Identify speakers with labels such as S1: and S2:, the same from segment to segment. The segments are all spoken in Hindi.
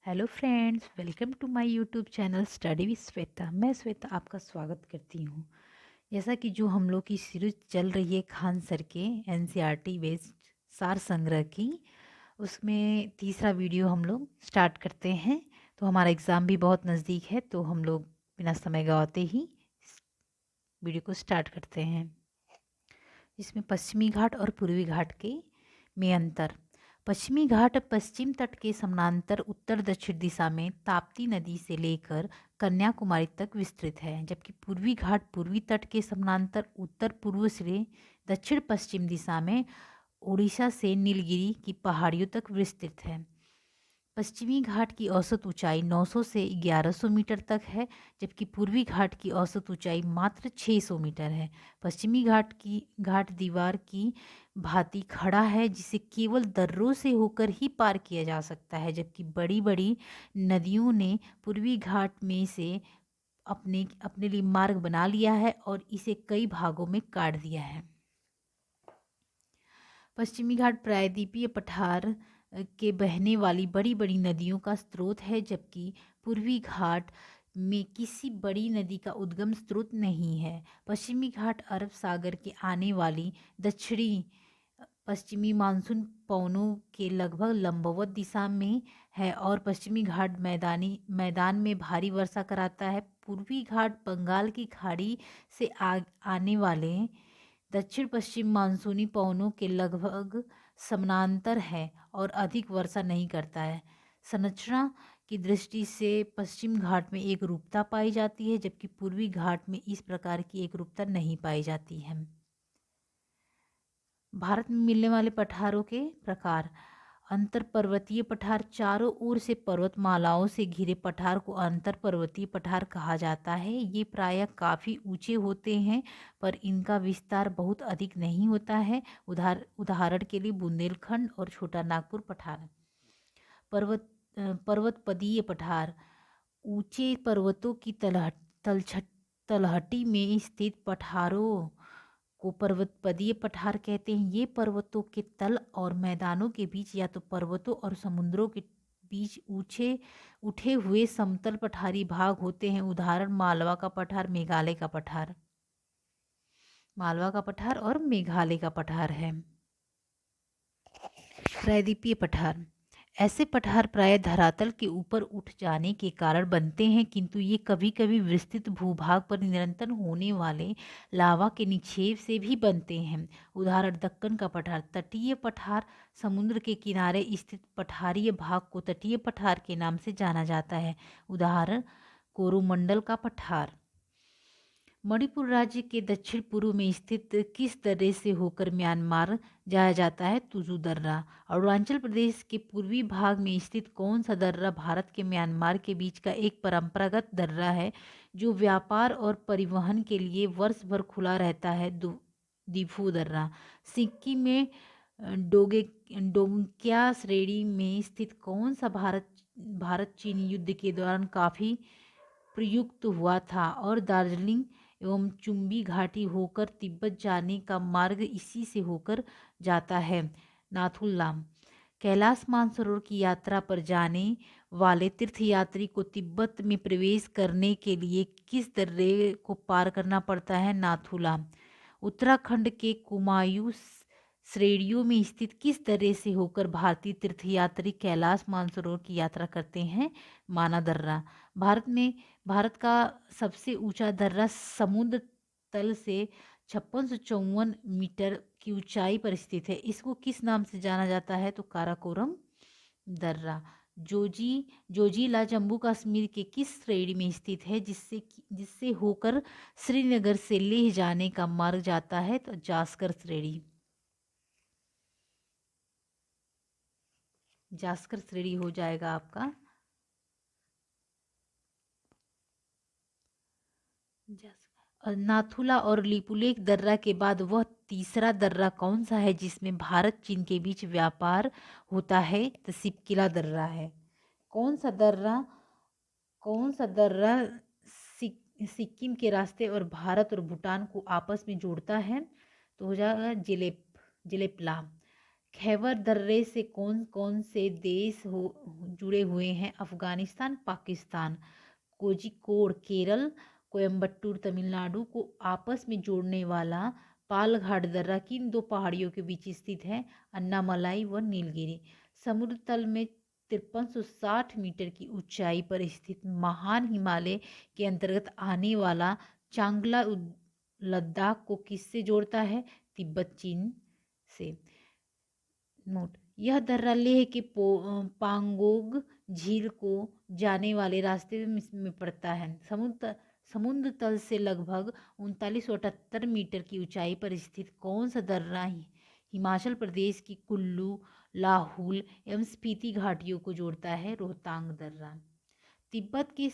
S1: Hello friends, welcome to my YouTube channel study with Shweta. मैं श्वेता आपका स्वागत करती हूँ। जैसा कि जो हम लोग की सीरीज चल रही है खान सर के एनसीईआरटी बेस्ड सार संग्रह की, उसमें तीसरा वीडियो हम लोग स्टार्ट करते हैं। तो हमारा एग्ज़ाम भी बहुत नज़दीक है, तो हम लोग बिना समय गंवाते ही वीडियो को स्टार्ट करते हैं। इसमें पश्चिमी घाट और पूर्वी घाट के में अंतर। पश्चिमी घाट पश्चिम तट के समानांतर उत्तर दक्षिण दिशा में ताप्ती नदी से लेकर कन्याकुमारी तक विस्तृत है, जबकि पूर्वी घाट पूर्वी तट के समानांतर उत्तर पूर्व से दक्षिण पश्चिम दिशा में उड़ीसा से नीलगिरी की पहाड़ियों तक विस्तृत है। पश्चिमी घाट की औसत ऊंचाई 900 से 1100 मीटर तक है, जबकि पूर्वी घाट की औसत ऊंचाई मात्र 600 मीटर है। पश्चिमी घाट दीवार की भांति खड़ा है, जिसे केवल दर्रों से होकर ही पार किया जा सकता है, जबकि बड़ी बड़ी नदियों ने पूर्वी घाट में से अपने अपने लिए मार्ग बना लिया है और इसे कई भागों में काट दिया है। पश्चिमी घाट प्रायद्वीपीय पठार के बहने वाली बड़ी बड़ी नदियों का स्रोत है, जबकि पूर्वी घाट में किसी बड़ी नदी का उद्गम स्रोत नहीं है। पश्चिमी घाट अरब सागर के आने वाली दक्षिणी पश्चिमी मानसून पवनों के लगभग लंबवत दिशा में है और पश्चिमी घाट मैदान में भारी वर्षा कराता है। पूर्वी घाट बंगाल की खाड़ी से आने वाले दक्षिण पश्चिम मानसूनी पवनों के लगभग समानांतर है और अधिक वर्षा नहीं करता है। संरचना की दृष्टि से पश्चिम घाट में एक रूपता पाई जाती है, जबकि पूर्वी घाट में इस प्रकार की एक रूपता नहीं पाई जाती है। भारत में मिलने वाले पठारों के प्रकार। अंतर पर्वतीय पठार। चारों ओर से पर्वतमालाओं से घिरे पठार को अंतर पर्वतीय पठार कहा जाता है। ये प्रायः काफ़ी ऊंचे होते हैं, पर इनका विस्तार बहुत अधिक नहीं होता है। उदाहरण के लिए बुंदेलखंड और छोटा नागपुर पठार। पर्वतपदीय पठार। ऊंचे पर्वतों की तलहटी में स्थित पठारों को पर्वतपदीय पठार कहते हैं। ये पर्वतों के तल और मैदानों के बीच या तो पर्वतों और समुद्रों के बीच ऊंचे उठे हुए समतल पठारी भाग होते हैं। उदाहरण मालवा का पठार, मेघालय का पठार। मालवा का पठार और मेघालय का पठार है। प्रायद्वीपीय पठार। ऐसे पठार प्राय धरातल के ऊपर उठ जाने के कारण बनते हैं, किंतु ये कभी कभी विस्तृत भूभाग पर निरंतर होने वाले लावा के निक्षेप से भी बनते हैं। उदाहरण दक्कन का पठार। तटीय पठार। समुद्र के किनारे स्थित पठारीय भाग को तटीय पठार के नाम से जाना जाता है। उदाहरण कोरोमंडल का पठार। मणिपुर राज्य के दक्षिण पूर्व में स्थित किस दर्रे से होकर म्यांमार जाया जाता है? तुजू दर्रा। अरुणाचल प्रदेश के पूर्वी भाग में स्थित कौन सा दर्रा भारत के म्यांमार के बीच का एक परंपरागत दर्रा है जो व्यापार और परिवहन के लिए वर्ष भर खुला रहता है? दिफू दर्रा। सिक्किम में डोगे डोंगक्या श्रेणी में स्थित कौन सा भारत चीन युद्ध के दौरान काफी प्रयुक्त हुआ था और दार्जिलिंग एवं चुम्बी घाटी होकर तिब्बत जाने का मार्ग इसी से होकर जाता है? नाथुलाम। कैलाश मानसरोवर की यात्रा पर जाने वाले तीर्थयात्री को तिब्बत में प्रवेश करने के लिए किस दर्रे को पार करना पड़ता है? नाथुला। उत्तराखंड के कुमायूं श्रेणियों में स्थित किस दर्रे से होकर भारतीय तीर्थयात्री कैलाश मानसरोवर की यात्रा करते हैं? माना दर्रा। भारत का सबसे ऊंचा दर्रा समुद्र तल से 5654 मीटर की ऊंचाई पर स्थित है। इसको किस नाम से जाना जाता है? तो काराकोरम दर्रा। जोजिला जम्मू कश्मीर के किस श्रेणी में स्थित है, जिससे होकर श्रीनगर से लेह जाने का मार्ग जाता है? तो जास्कर श्रेणी। जास्कर श्रेणी हो जाएगा आपका नाथुला और लिपुलेख दर्रा के बाद वह तीसरा दर्रा कौन सा है जिसमें भारत चीन के बीच व्यापार होता है? तो सिपकिला दर्रा है। कौन सा दर्रा कौन सा दर्रा सिक्किम के रास्ते और भारत और भूटान को आपस में जोड़ता है? तो हो जाएगा जिलेपला। खैबर दर्रे से कौन कौन से देश जुड़े हुए हैं? अफगानिस्तान, पाकिस्तान। कोझिकोड केरल, कोयम्बटूर तमिलनाडु को आपस में जोड़ने वाला पालघाट दर्रा किन दो पहाड़ियों के बीच स्थित है? अन्नामलाई व नीलगिरी। समुद्र तल में 5360 मीटर की ऊंचाई पर स्थित महान हिमालय के अंतर्गत आने वाला चांगला लद्दाख को किससे जोड़ता है? तिब्बत चीन से। नोट, यह दर्रा लेह के पांगोंग झील को जाने वाले रास्ते में पड़ता है। समुद्र तल से लगभग 3978 मीटर की ऊंचाई पर स्थित कौन सा दर्रा हिमाचल प्रदेश की कुल्लू, लाहौल एवं स्पीति घाटियों को जोड़ता है? रोहतांग दर्रा। तिब्बत के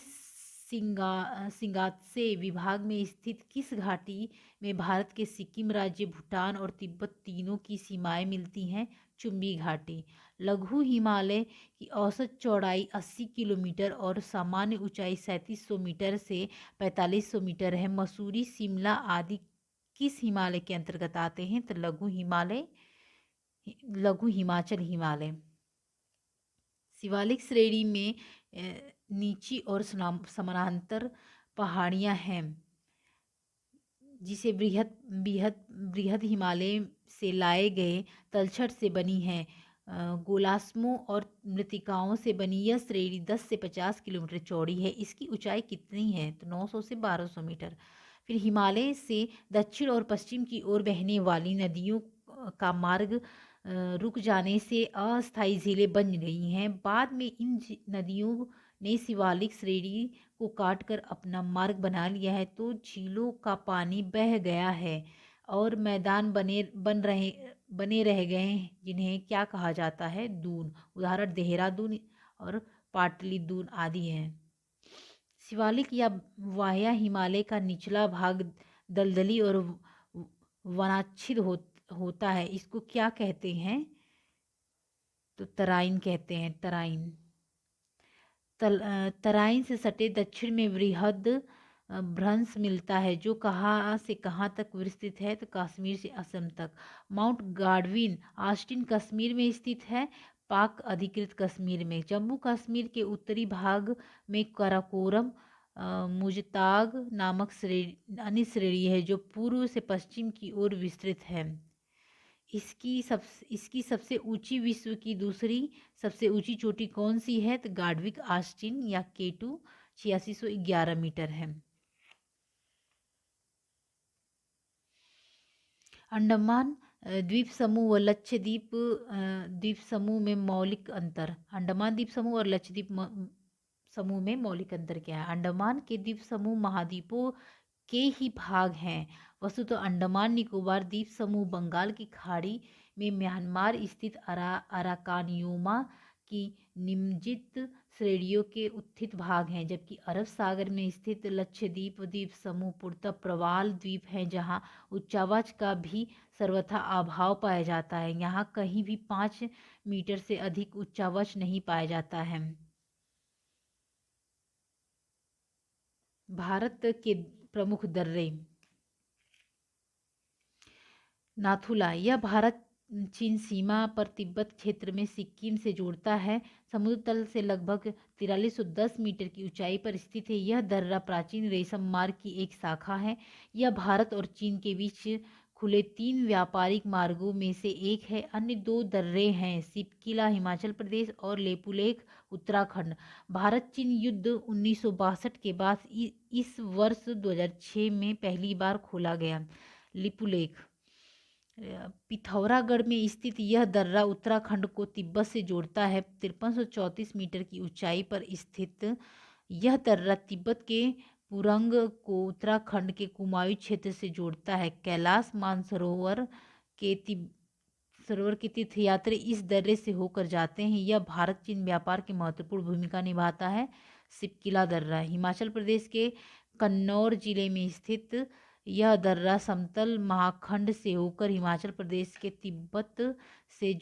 S1: सिंगात्से विभाग में स्थित किस घाटी में भारत के सिक्किम राज्य, भूटान और तिब्बत तीनों की सीमाएं मिलती हैं? चुम्बी घाटी। लघु हिमालय की औसत चौड़ाई 80 किलोमीटर और सामान्य ऊंचाई 3700 मीटर से 4500 मीटर है। मसूरी, शिमला आदि किस हिमालय के अंतर्गत आते हैं? तो लघु हिमाचल हिमालय। शिवालिक श्रेणी में नीची और समानांतर पहाड़ियां हैं जिसे बृहद बृहद बृहद हिमालय से लाए गए तलछट से बनी है। गोलास्मों और मृत्तिकाओं से बनी यह श्रेणी 10 से 50 किलोमीटर चौड़ी है। इसकी ऊंचाई कितनी है? तो 900 से 1200 मीटर। फिर हिमालय से दक्षिण और पश्चिम की ओर बहने वाली नदियों का मार्ग रुक जाने से अस्थायी झीलें बन गई हैं। बाद में इन नदियों ने शिवालिक श्रेणी को काटकर अपना मार्ग बना लिया है, तो झीलों का पानी बह गया है और मैदान बने रह गए हैं, जिन्हें क्या कहा जाता है? दून। उदाहरण देहरादून और पाटलिदून आदि हैं। शिवालिक या वाह्य हिमालय का निचला भाग दलदली और वनाच्छिद होता है। इसको क्या कहते हैं? तो तराइन कहते हैं। तराइन से सटे दक्षिण में वृहद भ्रंश मिलता है जो कहाँ से कहाँ तक विस्तृत है? तो कश्मीर से असम तक। माउंट गार्डविन ऑस्टिन कश्मीर में स्थित है, पाक अधिकृत कश्मीर में। जम्मू कश्मीर के उत्तरी भाग में कराकोरम मुजताग नामक अन्य श्रेणी है जो पूर्व से पश्चिम की ओर विस्तृत है। इसकी सबसे ऊंची विश्व की दूसरी सबसे ऊंची चोटी कौन सी है? तो गार्डविक ऑस्टिन या K2 8611 मीटर है। अंडमान द्वीप समूह व लक्षद्वीप द्वीप समूह में मौलिक अंतर। अंडमान द्वीप समूह और लक्षद्वीप समूह में मौलिक अंतर क्या है? अंडमान के द्वीप समूह महाद्वीपों के ही भाग हैं। वस्तुतः अंडमान निकोबार द्वीप समूह बंगाल की खाड़ी में म्यांमार स्थित अराकानियोमा की निम्नलिखित श्रेणियों के उत्थित भाग हैं, जबकि अरब सागर में स्थित लक्षद्वीप द्वीप समूह पूर्णतः प्रवाल द्वीप हैं, जहां उच्चावच का भी सर्वथा अभाव पाया जाता है। यहाँ कहीं भी 5 मीटर से अधिक उच्चावच नहीं पाया जाता है। भारत के प्रमुख दर्रे। नाथुला, यह भारत चीन सीमा पर तिब्बत क्षेत्र में सिक्किम से जोड़ता है। समुद्र तल से लगभग 4310 मीटर की ऊंचाई पर स्थित है। यह दर्रा प्राचीन रेशम मार्ग की एक शाखा है। यह भारत और चीन के बीच खुले 3 व्यापारिक मार्गों में से एक है। अन्य 2 दर्रे हैं सिपकिला हिमाचल प्रदेश और लेपुलेख उत्तराखंड। भारत चीन युद्ध 1962 के बाद इस वर्ष 2006 में पहली बार खोला गया। लिपुलेख पिथौरागढ़ में स्थित यह दर्रा उत्तराखंड को तिब्बत से जोड़ता है। 5334 मीटर की ऊंचाई पर स्थित यह दर्रा तिब्बत के पुरंग को उत्तराखंड के कुमाऊं क्षेत्र से जोड़ता है। कैलाश मानसरोवर के तीर्थयात्री इस दर्रे से होकर जाते हैं। यह भारत चीन व्यापार की महत्वपूर्ण भूमिका निभाता है। सिपकिला दर्रा हिमाचल प्रदेश के कन्नौर जिले में स्थित यह दर्रा समतल महाखंड से होकर हिमाचल प्रदेश के तिब्बत से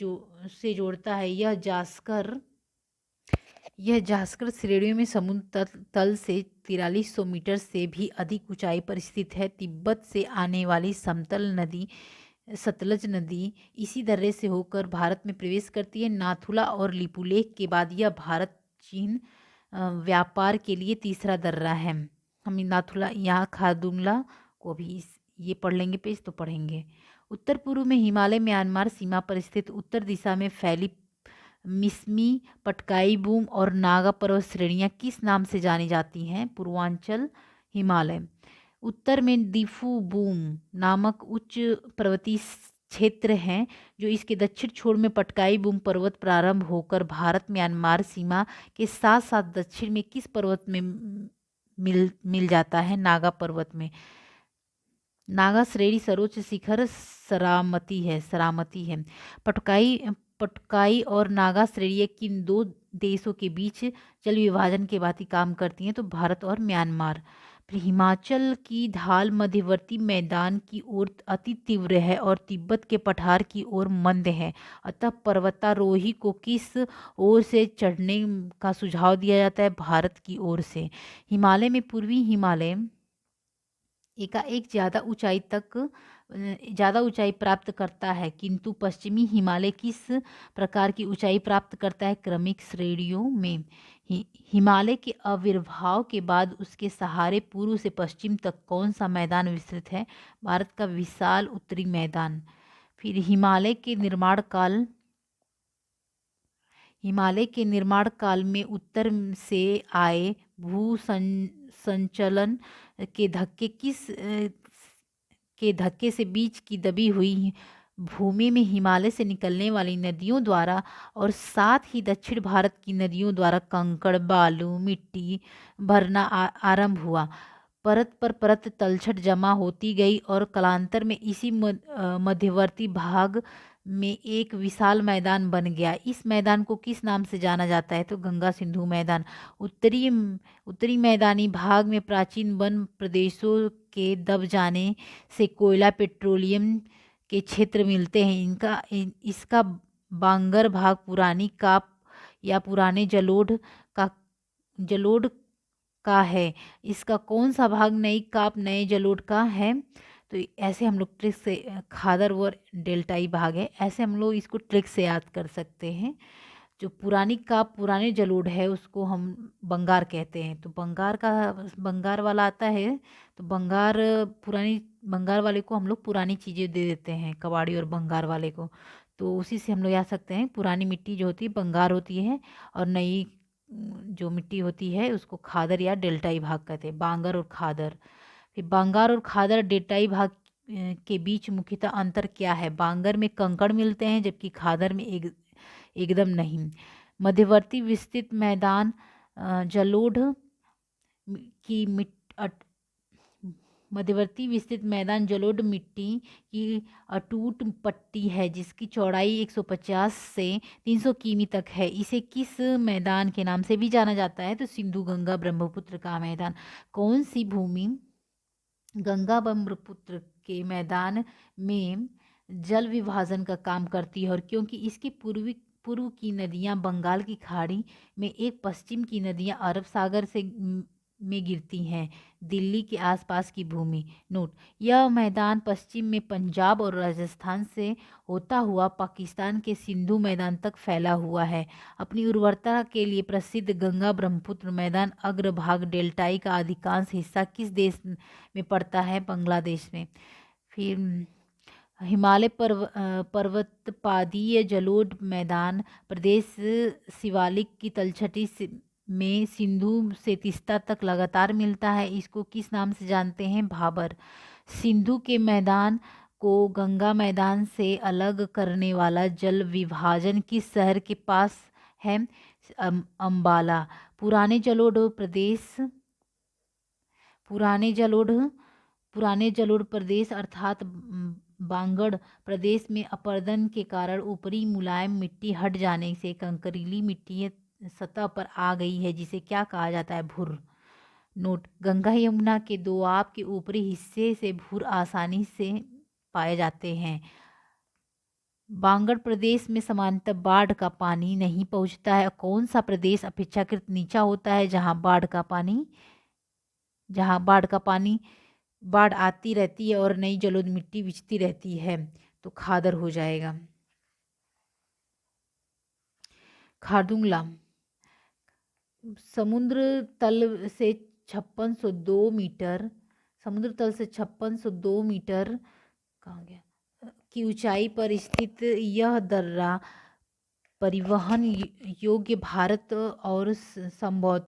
S1: जोड़ता है। यह जास्कर श्रेणियों में समुद्र तल से 4300 मीटर से भी अधिक ऊंचाई पर स्थित है। तिब्बत से आने वाली समतल नदी सतलज नदी इसी दर्रे से होकर भारत में प्रवेश करती है। नाथुला और लिपुलेख के बाद यह भारत चीन व्यापार के लिए तीसरा दर्रा है। हम नाथुला यहाँ खारदुंगला को भी ये पढ़ लेंगे, पेज तो पढ़ेंगे। उत्तर पूर्व में हिमालय म्यांमार सीमा पर स्थित उत्तर दिशा में फैली मिसमी, पटकाई बूम और नागा पर्वत श्रेणियां किस नाम से जानी जाती हैं? पूर्वांचल हिमालय। उत्तर में दीफू बूम नामक उच्च पर्वतीय क्षेत्र हैं, जो इसके दक्षिण छोर में पटकाई बूम पर्वत प्रारंभ होकर भारत म्यांमार सीमा के साथ साथ दक्षिण में किस पर्वत में मिल जाता है? नागा पर्वत में। नागा श्रेणी सर्वोच्च शिखर सरामती है। पटकाई और नागा श्रेणी किन दो देशों के बीच जल विभाजन के बाद ही काम करती हैं? तो भारत और म्यांमार। फिर हिमाचल की ढाल मध्यवर्ती मैदान की ओर अति तीव्र है और तिब्बत के पठार की ओर मंद है, अतः पर्वतारोही को किस ओर से चढ़ने का सुझाव दिया जाता है? भारत की ओर से। हिमालय में पूर्वी हिमालय एकाएक ज़्यादा ऊंचाई प्राप्त करता है, किंतु पश्चिमी हिमालय किस प्रकार की ऊंचाई प्राप्त करता है? क्रमिक श्रेणियों में। हिमालय के आविर्भाव के बाद उसके सहारे पूर्व से पश्चिम तक कौन सा मैदान विस्तृत है? भारत का विशाल उत्तरी मैदान। फिर हिमालय के निर्माण काल में उत्तर से आए भू संचलन के धक्के से बीच की दबी हुई भूमि में हिमालय से निकलने वाली नदियों द्वारा और साथ ही दक्षिण भारत की नदियों द्वारा कंकड़, बालू, मिट्टी भरना आरंभ हुआ। परत पर परत तलछट जमा होती गई और कालांतर में इसी मध्यवर्ती भाग में एक विशाल मैदान बन गया। इस मैदान को किस नाम से जाना जाता है? तो गंगा सिंधु मैदान। उत्तरी मैदानी भाग में प्राचीन वन प्रदेशों के दब जाने से कोयला, पेट्रोलियम के क्षेत्र मिलते हैं। इसका बांगर भाग पुरानी काप या पुराने जलोढ़ का है। इसका कौन सा भाग नई काप, नए जलोढ़ का है? तो ऐसे हम लोग ट्रिक से खादर व डेल्टाई भाग है, ऐसे हम लोग इसको ट्रिक से याद कर सकते हैं। जो पुरानी काप, पुराने जलोढ़ है, उसको हम बंगार कहते हैं। तो बंगार वाला आता है, तो पुरानी बंगार वाले को हम लोग पुरानी चीज़ें दे देते हैं, कबाड़ी और बंगार वाले को। तो उसी से हम लोग याद सकते हैं, पुरानी मिट्टी जो होती है बंगार होती है, और नई जो मिट्टी होती है उसको खादर या डेल्टाई भाग कहते हैं। बांगर और खादर। फिर बांगर और खादर डेल्टाई भाग के बीच मुख्यतः अंतर क्या है? बांगर में कंकड़ मिलते हैं, जबकि खादर में एकदम नहीं। मध्यवर्ती विस्तृत मैदान जलोढ़ की मध्यवर्ती विस्तृत मैदान जलोढ़ मिट्टी की अटूट पट्टी है, जिसकी चौड़ाई 150 से 300 किमी तक है। इसे किस मैदान के नाम से भी जाना जाता है? तो सिंधु गंगा ब्रह्मपुत्र का मैदान। कौन सी भूमि गंगा ब्रह्मपुत्र के मैदान में जल विभाजन का काम करती है? और क्योंकि इसके पूर्व की नदियां बंगाल की खाड़ी में, एक पश्चिम की नदियां अरब सागर में गिरती हैं। दिल्ली के आसपास की भूमि। नोट: यह मैदान पश्चिम में पंजाब और राजस्थान से होता हुआ पाकिस्तान के सिंधु मैदान तक फैला हुआ है। अपनी उर्वरता के लिए प्रसिद्ध गंगा ब्रह्मपुत्र मैदान अग्रभाग डेल्टाई का अधिकांश हिस्सा किस देश में पड़ता है? बांग्लादेश में। फिर हिमालय पर्वतपादीय जलोढ़ मैदान प्रदेश शिवालिक की तलछटी में सिंधु से तीस्ता तक लगातार मिलता है। इसको किस नाम से जानते हैं? भाबर। सिंधु के मैदान को गंगा मैदान से अलग करने वाला जल विभाजन किस शहर के पास है? अंबाला। पुराने जलोढ़ प्रदेश अर्थात बांगड़ प्रदेश में अपरदन के कारण ऊपरी मुलायम मिट्टी हट जाने से कंकरीली मिट्टी सतह पर आ गई है, जिसे क्या कहा जाता है? भुर। नोट: गंगा यमुना के दोआब के ऊपरी हिस्से से भुर आसानी से पाए जाते हैं। बांगड़ प्रदेश में सामान्यतः बाढ़ का पानी नहीं पहुंचता है। कौन सा प्रदेश अपेक्षाकृत नीचा होता है, जहां बाढ़ आती रहती है और नई जलोढ़ मिट्टी बिछती रहती है? तो खादर हो जाएगा। खारदुंगला समुद्र तल से 5602 मीटर, समुद्र तल से 5602 मीटर, कहाँ गया, की ऊंचाई पर स्थित यह दर्रा परिवहन योग्य भारत और संभवतः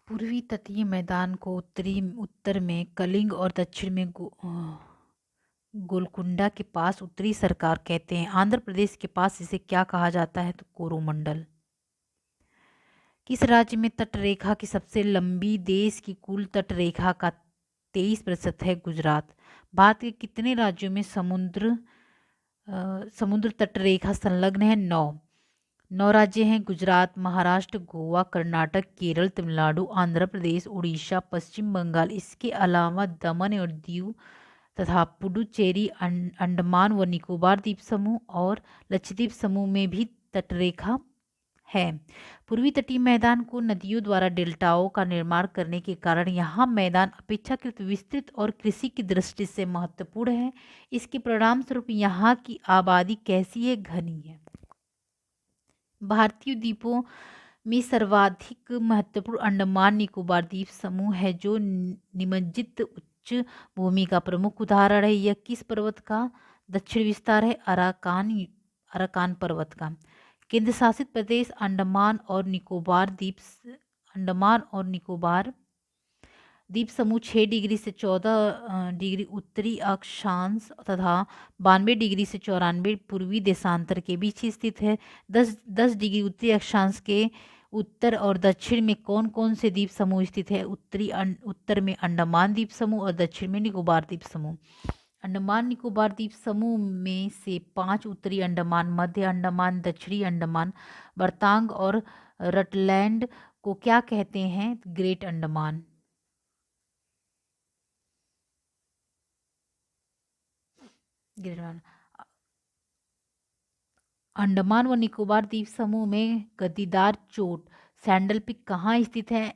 S1: पूर्वी तटीय मैदान को उत्तर में कलिंग और दक्षिण में गोलकुंडा के पास उत्तरी सरकार कहते हैं। आंध्र प्रदेश के पास इसे क्या कहा जाता है? तो कोरोमंडल। किस राज्य में तटरेखा की सबसे लंबी देश की कुल तटरेखा का 23% है? गुजरात। भारत के कितने राज्यों में समुद्र तटरेखा संलग्न है? 9 राज्य हैं। गुजरात, महाराष्ट्र, गोवा, कर्नाटक, केरल, तमिलनाडु, आंध्र प्रदेश, उड़ीसा, पश्चिम बंगाल। इसके अलावा दमन और दीव तथा पुडुचेरी, अंडमान व निकोबार द्वीप समूह और लक्षद्वीप समूह में भी तटरेखा है। पूर्वी तटीय मैदान को नदियों द्वारा डेल्टाओं का निर्माण करने के कारण यहाँ मैदान अपेक्षाकृत विस्तृत और कृषि की दृष्टि से महत्वपूर्ण है। इसके परिणाम स्वरूप यहाँ की आबादी कैसी है? घनी है। भारतीय द्वीपों में सर्वाधिक महत्वपूर्ण अंडमान निकोबार द्वीप समूह है, जो निमज्जित उच्च भूमि का प्रमुख उदाहरण है। यह किस पर्वत का दक्षिण विस्तार है? अराकान पर्वत का। केंद्र शासित प्रदेश अंडमान और निकोबार द्वीप समूह 6 डिग्री से 14 डिग्री उत्तरी अक्षांश तथा 92 डिग्री से 94 पूर्वी देशांतर के बीच स्थित है। 10 डिग्री उत्तरी अक्षांश के उत्तर और दक्षिण में कौन कौन से द्वीप समूह स्थित है? उत्तर में अंडमान द्वीप समूह और दक्षिण में निकोबार द्वीप समूह। अंडमान निकोबार द्वीप समूह में से 5 उत्तरी अंडमान, मध्य अंडमान, दक्षिणी अंडमान, बर्तांग और रटलैंड को क्या कहते हैं? ग्रेट अंडमान। अंडमान व निकोबार द्वीप समूह में गद्दीदार चोट सैंडल पिक कहाँ स्थित है?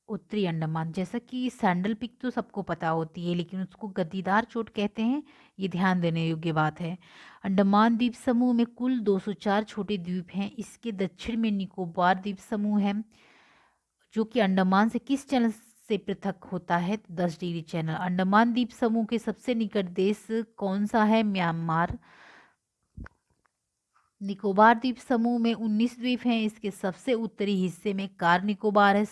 S1: उत्तरी अंडमान। जैसा कि सैंडल पिक तो सबको पता होती है, लेकिन उसको गद्दीदार चोट कहते हैं, ये ध्यान देने योग्य बात है। अंडमान द्वीप समूह में कुल 204 छोटे द्वीप हैं। इसके दक्षिण में निकोबार द्वीप समूह है, जो कि अंडमान से किस चैनल से पृथक होता है? 10 डिग्री चैनल। अंडमान द्वीप समूह के सबसे निकट देश कौन सा है? म्यांमार। निकोबार द्वीप समूह में 19 द्वीप हैं। इसके सबसे उत्तरी हिस्से में कार निकोबार है।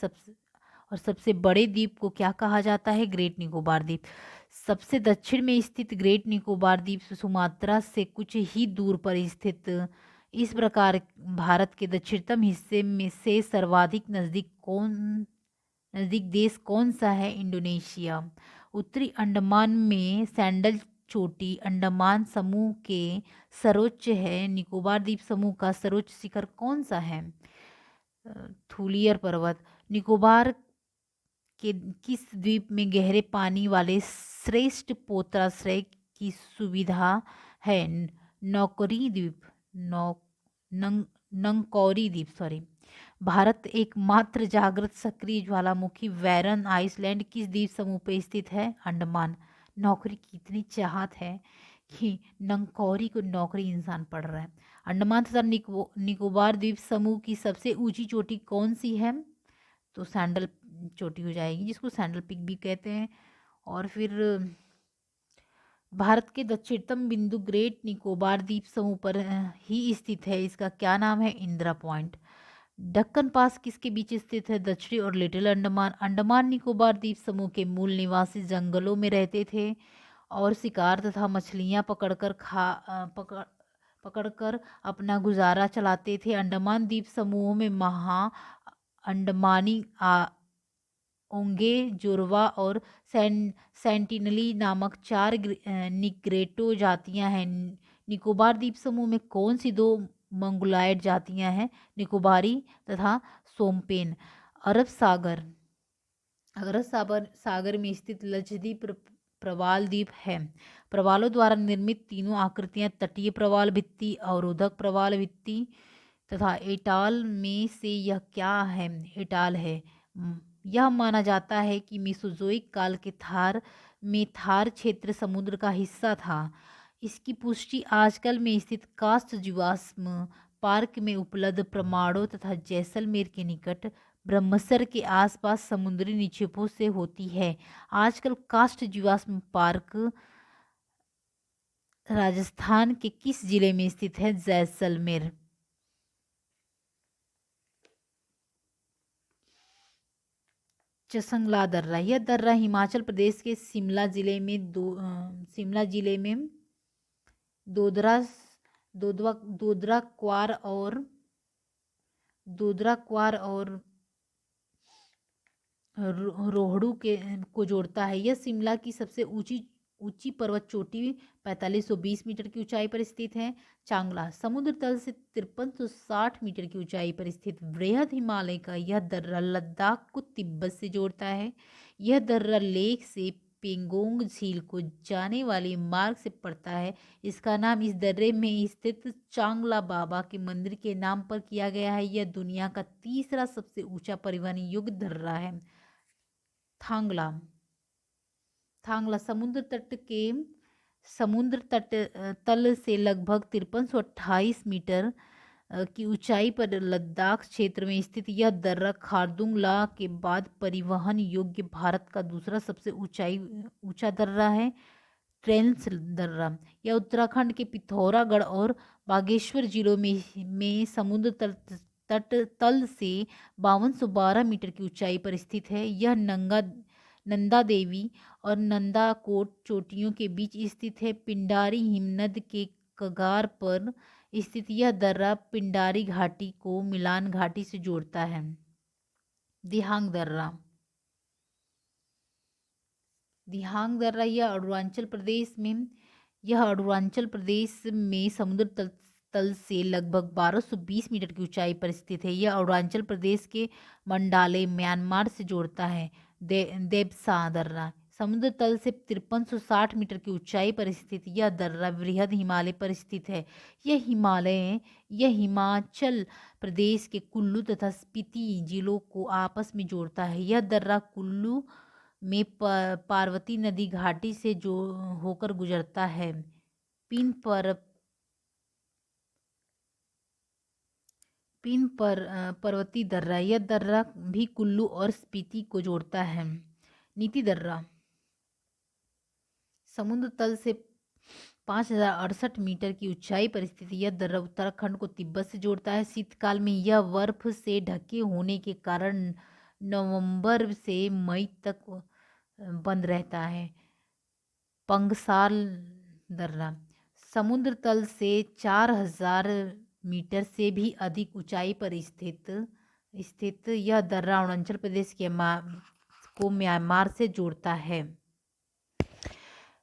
S1: सबसे बड़े द्वीप को क्या कहा जाता है? ग्रेट निकोबार द्वीप। सबसे दक्षिण में स्थित ग्रेट निकोबार द्वीप सुमात्रा से कुछ ही दूर पर स्थित। इस प्रकार भारत के दक्षिणतम हिस्से में से सर्वाधिक नजदीक देश कौन सा है? इंडोनेशिया। उत्तरी अंडमान में सैंडल चोटी अंडमान समूह के सर्वोच्च है। निकोबार द्वीप समूह का सर्वोच्च शिखर कौन सा है? थूलियर पर्वत। निकोबार के किस द्वीप में गहरे पानी वाले श्रेष्ठ पोताश्रय की सुविधा है? नौकरी द्वीप नंगकौरी द्वीप सॉरी। भारत एकमात्र जागृत सक्रिय ज्वालामुखी वैरन आइसलैंड किस द्वीप समूह पर स्थित है? अंडमान। नौकरी की इतनी चाहत है कि नंगकौरी को नौकरी इंसान पढ़ रहा है। अंडमान तथा निकोबार द्वीप समूह की सबसे ऊंची चोटी कौन सी है? तो सैंडल चोटी हो जाएगी, जिसको सैंडल पिक भी कहते हैं। और फिर भारत के दक्षिणतम बिंदु ग्रेट निकोबार द्वीप समूह पर ही स्थित है। इसका क्या नाम है? इंदिरा पॉइंट। दक्कन पास किसके बीच स्थित है? दक्षिणी और लिटिल अंडमान। अंडमान निकोबार द्वीप समूह के मूल निवासी जंगलों में रहते थे और शिकार तथा मछलियां पकड़कर अपना गुजारा चलाते थे। अंडमान द्वीप समूह में अंडमानी ओंगे, जोरवा और सेंटिनली नामक 4 निग्रेटो जातियां हैं। निकोबार द्वीप समूह में कौन सी 2 मंगोलॉयड जातियां हैं? निकोबारी तथा सोमपेन। अरब सागर में स्थित लक्षद्वीप प्रवाल द्वीप है। प्रवालों द्वारा निर्मित तीनों आकृतियां तटीय प्रवाल भित्ति, अवरोधक प्रवाल भित्ति तथा एटाल में से यह क्या है? एटाल है। यह माना जाता है कि मेसोजोइक काल के थार क्षेत्र समुद्र का हिस्सा था। इसकी पुष्टि आजकल में स्थित कास्ट जीवाश्म पार्क में उपलब्ध प्रमाणों तथा जैसलमेर के निकट ब्रह्मसर के आसपास समुद्री निक्षेपों से होती है। आजकल कास्ट जीवाश्म पार्क राजस्थान के किस जिले में स्थित है? जैसलमेर। चसंगला दर्रा, यह दर्रा हिमाचल प्रदेश के शिमला जिले में दोदरा दोदवा दोदरा क्वार और रोहड़ू के को जोड़ता है। यह शिमला की सबसे ऊंची ऊंची पर्वत चोटी 4520 मीटर की ऊंचाई पर स्थित है। चांगला समुद्र तल से 5360 मीटर की ऊंचाई पर स्थित वृहद हिमालय का यह दर्रा लद्दाख को तिब्बत से जोड़ता है। यह दर्रा लेह से पेंगोंग झील को जाने वाले मार्ग से पड़ता है। इसका नाम इस दर्रे में स्थित चांगला बाबा के मंदिर के नाम पर किया गया है। यह दुनिया का तीसरा सबसे ऊंचा परिवहन योग्य दर्रा है। थांगला थांगला समुद्र तट तल से लगभग 5328 मीटर की ऊंचाई पर लद्दाख क्षेत्र में स्थित यह दर्रा खारदुंग ला के बाद परिवहन योग्य भारत का दूसरा सबसे ऊंचा दर्रा है। ट्रेल्स दर्रा, यह उत्तराखंड के पिथौरागढ़ और बागेश्वर जिलों में समुद्र तट तल से 5212 मीटर की ऊंचाई पर स्थित है। यह नंदा देवी और नंदाकोट चोटियों के बीच स्थित है। पिंडारी हिमनद के कगार पर स्थित यह दर्रा पिंडारी घाटी को मिलान घाटी से जोड़ता है। दिहांग दर्रा यह अरुणाचल प्रदेश में समुद्र तल से लगभग 1220 मीटर की ऊंचाई पर स्थित है। यह अरुणाचल प्रदेश के मंडाले म्यांमार से जोड़ता है। देबसा दर्रा, समुद्र तल से 5360 मीटर की ऊंचाई पर स्थित यह दर्रा वृहद हिमालय पर स्थित है। यह हिमाचल प्रदेश के कुल्लू तथा स्पीति जिलों को आपस में जोड़ता है। यह दर्रा कुल्लू में पार्वती नदी घाटी से जो होकर गुजरता है। पर्वती दर्रा, यह दर्रा भी कुल्लू और स्पीति को जोड़ता है। नीति दर्रा, समुद्र तल से 5068 मीटर की ऊंचाई पर स्थित यह दर्रा उत्तराखंड को तिब्बत से जोड़ता है। शीतकाल में यह बर्फ से ढके होने के कारण नवंबर से मई तक बंद रहता है। पंगसाल दर्रा, समुद्र तल से 4000 मीटर से भी अधिक ऊंचाई पर स्थित यह दर्रा अरुणाचल प्रदेश को म्यांमार से जोड़ता है।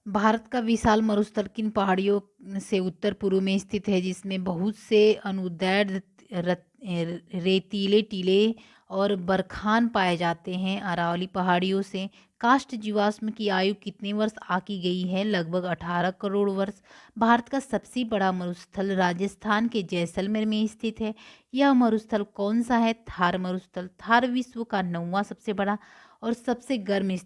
S1: भारत का विशाल मरुस्थल किन पहाड़ियों से उत्तर पूर्व में स्थित है, जिसमें बहुत से अनुदैर्ध्य रेतीले टीले और बरखान पाए जाते हैं। अरावली पहाड़ियों से काष्ठ जीवाश्म की आयु कितने वर्ष आकी गई है? लगभग 18 करोड़ वर्ष। भारत का सबसे बड़ा मरुस्थल राजस्थान के जैसलमेर में स्थित है। यह मरुस्थल कौन सा है? थार मरुस्थल। थार विश्व का 9वां सबसे बड़ा और सबसे गर्म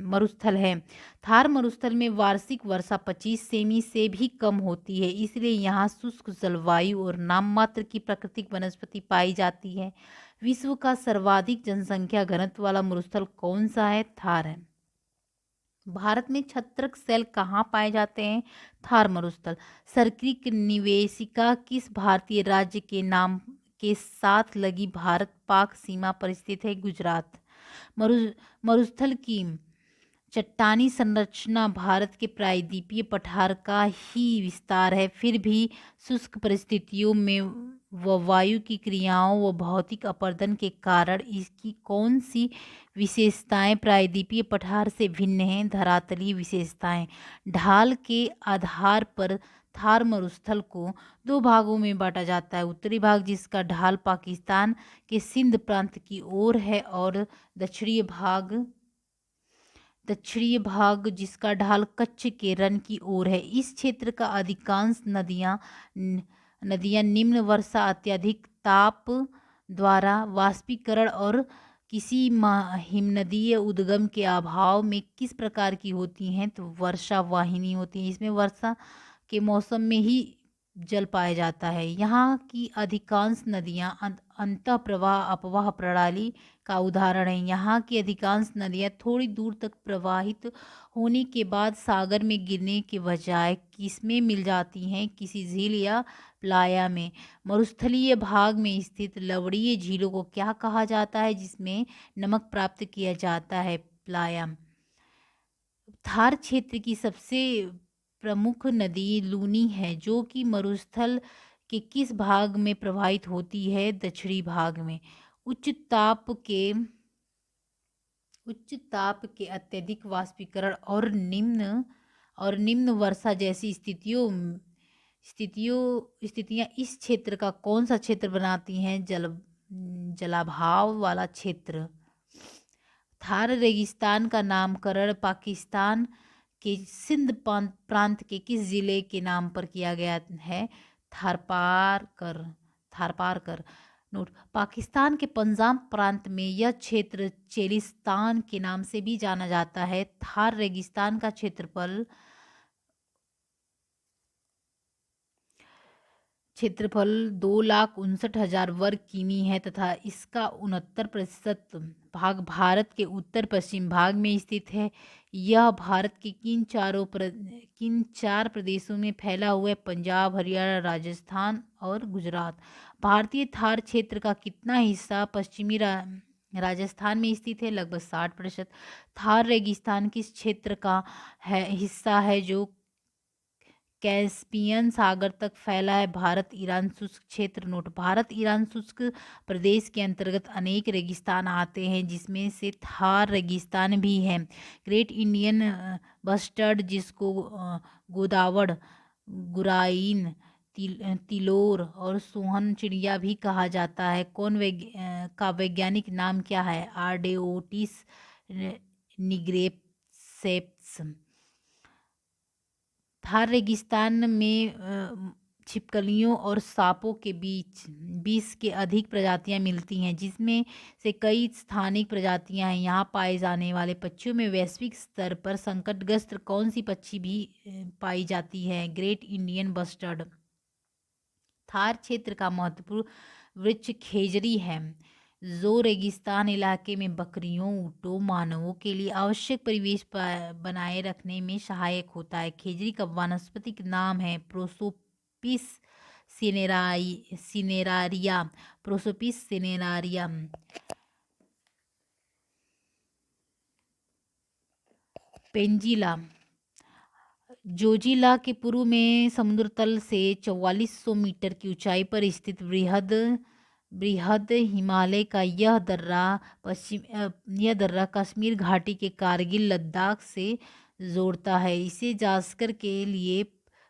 S1: मरुस्थल है। थार मरुस्थल में वार्षिक वर्षा 25 सेमी से भी कम होती है, इसलिए यहाँ शुष्क जलवायु और नाम मात्र की प्राकृतिक वनस्पति पाई जाती है। विश्व का सर्वाधिक जनसंख्या घनत्व वाला मरुस्थल कौन सा है? थार है। भारत में छत्रक सेल कहाँ पाए जाते हैं? थार मरुस्थल। सर्किक निवेशिका किस भारतीय राज्य के नाम के साथ लगी भारत पाक सीमा पर स्थित है? गुजरात। मरुस्थल की चट्टानी संरचना भारत के प्रायद्वीपीय पठार का ही विस्तार है। फिर भी शुष्क परिस्थितियों में व वायु की क्रियाओं व भौतिक अपरदन के कारण इसकी कौन सी विशेषताएं प्रायद्वीपीय पठार से भिन्न हैं? धरातलीय विशेषताएं। ढाल के आधार पर थार मरुस्थल को 2 भागों में बांटा जाता है। उत्तरी भाग जिसका ढाल पाकिस्तान के सिंध प्रांत की ओर है और दक्षिणी भाग जिसका ढाल कच्छ के रन की ओर है। इस क्षेत्र का अधिकांश नदियां निम्न वर्षा, अत्यधिक ताप द्वारा वाष्पीकरण और किसी हिमनदीय उद्गम के अभाव में किस प्रकार की होती हैं? तो वर्षा वाहिनी होती है। इसमें वर्षा के मौसम में ही जल पाया जाता है। यहाँ की अधिकांश नदियाँ अंतः प्रवाह अपवाह प्रणाली का उदाहरण है। यहाँ की अधिकांश नदियाँ थोड़ी दूर तक प्रवाहित होने के बाद सागर में गिरने के बजाय किसमें मिल जाती हैं? किसी झील या प्लाया में। मरुस्थलीय भाग में स्थित लवणीय झीलों को क्या कहा जाता है, जिसमें नमक प्राप्त किया जाता है? प्लाया। थार क्षेत्र की सबसे प्रमुख नदी लूनी है, जो कि मरुस्थल के किस भाग में प्रवाहित होती है? दक्षिणी भाग में। उच्च ताप के उच्च ताप के अत्यधिक वाष्पीकरण और निम्न वर्षा जैसी स्थितियां इस क्षेत्र का कौन सा क्षेत्र बनाती हैं? जलाभाव वाला क्षेत्र। थार रेगिस्तान का नामकरण पाकिस्तान के सिंध प्रांत के किस जिले के नाम पर किया गया है? थारपारकर। थारपारकर। नोट: पाकिस्तान के पंजाब प्रांत में यह क्षेत्र चेलिस्तान के नाम से भी जाना जाता है। थार रेगिस्तान का क्षेत्रफल 2,59,000 वर्ग किमी है तथा इसका 69% भाग भारत के उत्तर पश्चिम भाग में स्थित है। यह भारत के किन चार प्रदेशों में फैला हुआ है? पंजाब, हरियाणा, राजस्थान और गुजरात। भारतीय थार क्षेत्र का कितना हिस्सा पश्चिमी राजस्थान में स्थित है? लगभग 60%। थार रेगिस्तान किस क्षेत्र का हिस्सा है जो कैस्पियन सागर तक फैला है? भारत ईरान शुष्क क्षेत्र। नोट: भारत ईरान शुष्क प्रदेश के अंतर्गत अनेक रेगिस्तान आते हैं, जिसमें से थार रेगिस्तान भी है। ग्रेट इंडियन बस्टर्ड, जिसको गोदावड़, गुराइन, तिलोर और सोहन चिड़िया भी कहा जाता है, का वैज्ञानिक नाम क्या है? आर्डेओटिस निग्रेप्सेप्स। थार रेगिस्तान में छिपकलियों और सांपों के बीच 20 के अधिक प्रजातियां मिलती हैं, जिसमें से कई स्थानिक प्रजातियां हैं। यहाँ पाए जाने वाले पक्षियों में वैश्विक स्तर पर संकटग्रस्त कौन सी पक्षी भी पाई जाती है? Great Indian bustard. थार क्षेत्र का महत्वपूर्ण वृक्ष खेजड़ी है, जो रेगिस्तान इलाके में बकरियों, ऊँटों, मानवों के लिए आवश्यक परिवेश बनाए रखने में सहायक होता है। खेजड़ी का वानस्पतिक नाम है Prosopis cineraria. Prosopis cineraria. पेंजिला। Zoji La के पूर्व में समुद्र तल से 4400 मीटर की ऊंचाई पर स्थित बृहद हिमालय का यह दर्रा कश्मीर घाटी के कारगिल लद्दाख से जोड़ता है। इसे जास्कर के लिए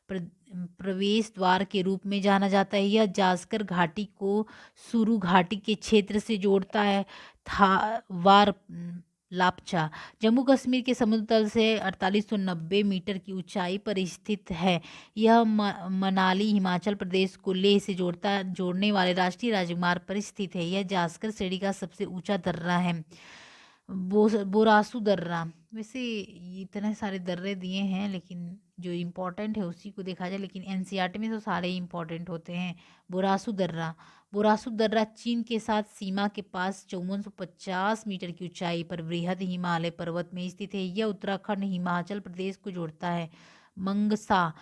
S1: प्रवेश द्वार के रूप में जाना जाता है। यह जास्कर घाटी को सुरु घाटी के क्षेत्र से जोड़ता है। वार लापचा जम्मू कश्मीर के समुद्र तल से 4890 मीटर की ऊंचाई पर स्थित है। यह मनाली, हिमाचल प्रदेश को लेह से जोड़ने वाले राष्ट्रीय राजमार्ग पर स्थित है। यह जास्कर श्रेणी का सबसे ऊंचा दर्रा है। बोरासू दर्रा। वैसे इतने सारे दर्रे दिए हैं, लेकिन जो इम्पोर्टेंट है उसी को देखा जाए, लेकिन एनसीईआरटी में तो सारे ही इम्पोर्टेंट होते हैं। बोरासू दर्रा चीन के साथ सीमा के पास 5450 मीटर की ऊंचाई पर बृहद हिमालय पर्वत में स्थित है। यह उत्तराखंड, हिमाचल प्रदेश को जोड़ता है। मंगसा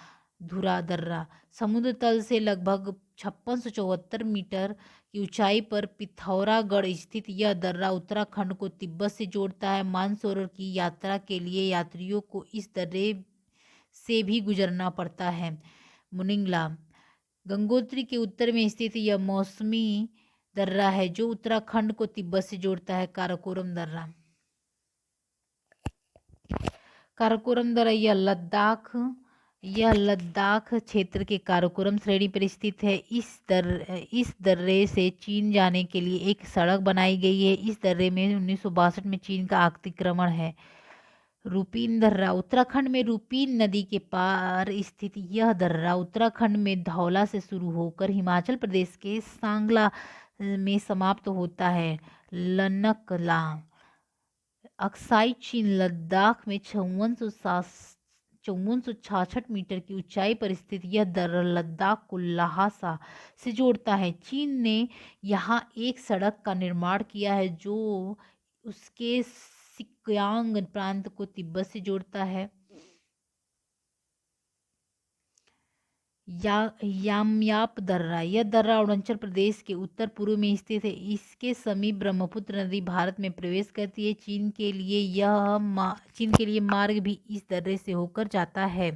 S1: धुरा दर्रा समुद्र तल से लगभग 5674 मीटर की ऊंचाई पर पिथौरागढ़ स्थित यह दर्रा उत्तराखंड को तिब्बत से जोड़ता है। मानसरोवर की यात्रा के लिए यात्रियों को इस दर्रे से भी गुजरना पड़ता है। मुनिंगला गंगोत्री के उत्तर में स्थित यह मौसमी दर्रा है, जो उत्तराखंड को तिब्बत से जोड़ता है। काराकोरम दर्रा यह लद्दाख क्षेत्र के काराकोरम श्रेणी पर स्थित है। इस दर्रे से चीन जाने के लिए एक सड़क बनाई गई है। इस दर्रे में 1962 में चीन का अतिक्रमण है। रूपीन दर्रा उत्तराखंड में रूपीन नदी के पार स्थित यह दर्रा उत्तराखंड में धौला से शुरू होकर हिमाचल प्रदेश के सांगला में समाप्त होता है। लनकला अक्साई चीन लद्दाख में 5466 मीटर की ऊंचाई पर स्थित यह दर्रा लद्दाख को ल्हासा से जोड़ता है। चीन ने यहाँ एक सड़क का निर्माण किया है जो उसके सिक्यांग प्रांत को तिब्बत से जोड़ता है। यामयाप दर्रा, यह दर्रा अरुणाचल प्रदेश के उत्तर पूर्व में स्थित है। इसके समीप ब्रह्मपुत्र नदी भारत में प्रवेश करती है। चीन के लिए मार्ग भी इस दर्रे से होकर जाता है।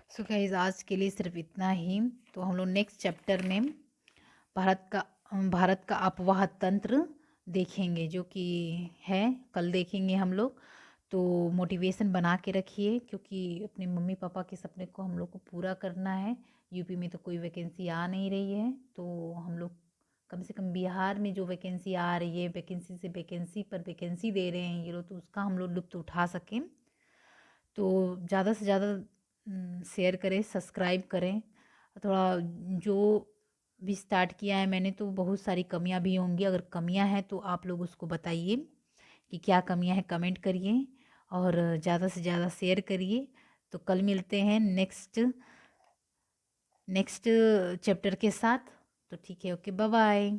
S1: सो गाइस, आज के लिए सिर्फ इतना ही। तो हम लोग नेक्स्ट चैप्टर में भारत का भारत का अपवाह तंत्र देखेंगे, जो कि है कल देखेंगे हम लोग। तो मोटिवेशन बना के रखिए, क्योंकि अपने मम्मी पापा के सपने को हम लोग को पूरा करना है। यूपी में तो कोई वैकेंसी आ नहीं रही है, तो हम लोग कम से कम बिहार में जो वैकेंसी आ रही है, वैकेंसी से वैकेंसी पर वैकेंसी दे रहे हैं ये लोग, तो उसका हम लोग लुत्फ़ उठा सकें। तो ज़्यादा से ज़्यादा शेयर करें, सब्सक्राइब करें। थोड़ा जो भी स्टार्ट किया है मैंने, तो बहुत सारी कमियां भी होंगी। अगर कमियां हैं तो आप लोग उसको बताइए कि क्या कमियां हैं, कमेंट करिए और ज़्यादा से ज़्यादा शेयर करिए। तो कल मिलते हैं नेक्स्ट चैप्टर के साथ। तो ठीक है, ओके, बाय बाय।